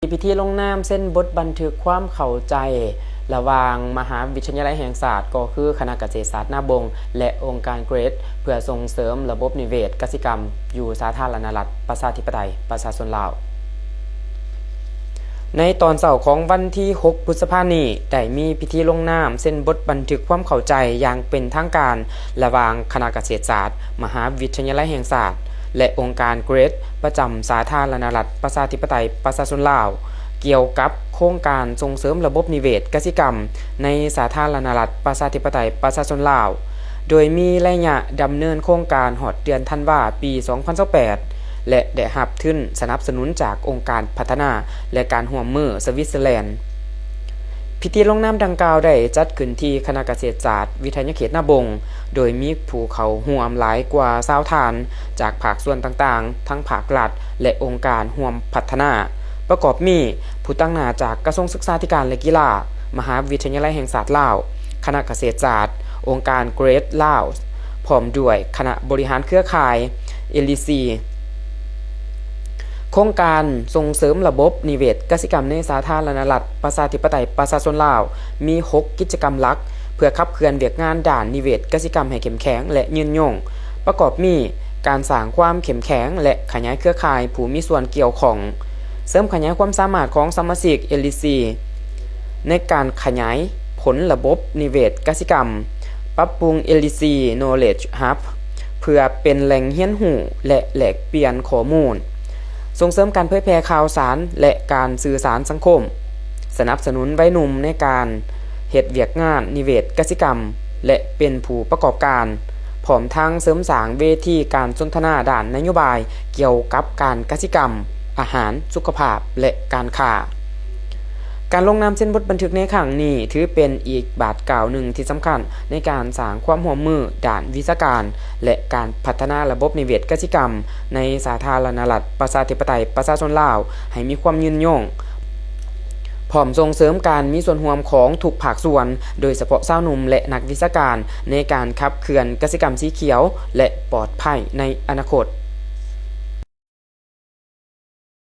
พิธีลงนามเส้นบทบันทึกความเข้าใจระหว่างมหาวิทยาลัยแห่งศาสตร์ก็คือคณะเกษตรศาสตร์หน้าบงและองค์การเกรดเพื่อส่งเสริมระบบนิเวศกสิกรรมอยู่สาธารณรัฐประชาธิปไตยประชาชนลาวในตอนเสาร์ของวันที่ 6 พฤษภาคมนี้ได้มีพิธีลงนามเส้นบทบันทึกความเข้าใจอย่างเป็นทางการระหว่างคณะเกษตรศาสตร์มหาวิทยาลัยแห่งศาสตร์และองค์การเกรดประจำสาธารณรัฐประชาธิปไตยประชาชนลาวเกี่ยวกับโครงการส่งเสริมระบบนิเวศกสิกรรมในสาธารณรัฐประชาธิปไตยประชาชนลาวโดยมีระยะดำเนินโครงการฮอดเดือนธันวาคมปี 2028และได้รับทุนสนับสนุนจากองค์การพัฒนาและการร่วมมือสวิตเซอร์แลนด์พิธีลงนามดังกล่าวได้จัดขึ้นที่คณะเกษตรศาสตร์วิทยาเขตหน้าบงโดยมีผู้เข้าร่วมหลายกว่า20ท่านจากภาคส่วนต่างๆทั้งภาครัฐและองค์การร่วมพัฒนาประกอบมีผู้ตั้งหน้าจากกระทรวงศึกษาธิการและกีฬามหาวิทยาลัยแห่งศาสตร์ลาวคณะเกษตรศาสตร์องค์การเกรดลาวพร้อมด้วยคณะบริหารเครือข่าย LEC โครงการส่งเสริมระบบนิเวศกสิกรรมในสาธารณรัฐประชาธิปไตยประชาชนลาวมี6กิจกรรมหลักเพื่อขับเคลื่อนเวียกงานด้านนิเวศกสิกรรมให้เข้มแข็งและยืนยงประกอบมีการสร้างความเข้มแข็งและขยายเครือข่ายผู้มีส่วนเกี่ยวข้องเสริมขยายความสามารถของสมาชิก LEC ในการขยายผลระบบนิเวศกสิกรรมปรับปรุง LEC Knowledge Hub เพื่อเป็นแหล่งเรียนรู้และแลกเปลี่ยนข้อมูลส่งเสริมการเผยแพร่ข่าวสารและการสื่อสารสังคมสนับสนุนวัยหนุ่มในการเฮ็ดเวียกงานนิเวศกสิกรรมและเป็นผู้ประกอบการพร้อมทั้งเสริมสร้างเวทีการสนทนาด้านนโยบายเกี่ยวกับการกสิกรรมอาหารสุขภาพและการค้าการลงนามเส้นบทบันทึกในครั้งนี้ถือเป็นอีกบาทกล่าวหนึ่งที่สำคัญในการสร้างความร่วมมือด้านวิชาการและการพัฒนาระบบนิเวศกสิกรรมในสาธารณรัฐประชาธิปไตยประชาชนลาวให้มีความยืนยงพร้อมส่งเสริมการมีส่วนร่วมของทุกภาคส่วนโดยเฉพาะชาวหนุ่มและนักวิชาการในการขับเคลื่อนกสิกรรมสีเขียวและปลอดภัยในอนาคต